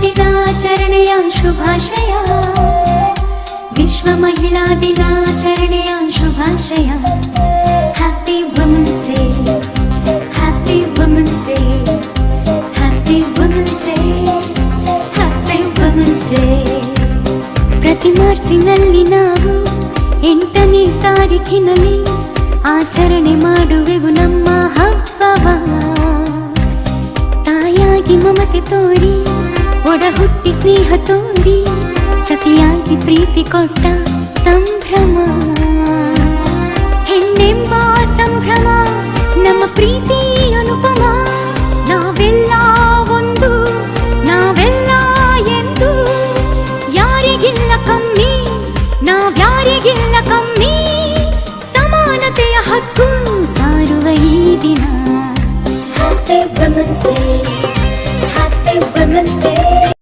ದಿನಾಚರಣೆಯ ಶುಭಾಶಯ, ವಿಶ್ವ ಮಹಿಳಾ ದಿನಾಚರಣೆಯ ಶುಭಾಶಯ. Happy women's day, happy women's day, happy women's day, happy women's day. ಪ್ರತಿ ಮಾರ್ಚಿನಲ್ಲಿ ನಾವು 8ನೇ ತಾರೀಖಿನಲ್ಲಿ ಆಚರಣೆ ಮಾಡುವೆವು ನಮ್ಮ ಹಬ್ಬವ. ತಾಯಾಗಿ ಮಮತೆ ತೋರಿ, ಒಡ ಹುಟ್ಟಿ ಸ್ನೇಹ ತೋರಿ, ಸತಿಯಾಗಿ ಪ್ರೀತಿ ಕೊಟ್ಟ ಸಂಭ್ರಮ. ಹೆಣ್ಣೆಂಬ ಸಂಭ್ರಮ, ನಮ್ಮ ಪ್ರೀತಿ ಅನುಪಮ. ನಾವೆಲ್ಲ ಒಂದು, ನಾವೆಲ್ಲ ಎಂದು, ಯಾರಿಗಿಲ್ಲ ಕಮ್ಮಿ, ನಾವ್ಯಾರಿಗಿಲ್ಲ ಕಮ್ಮಿ. ಸಮಾನತೆಯ ಹಕ್ಕು ಸಾರುವ ಈ ದಿನ. Happy Women's Day, Happy Women's Day.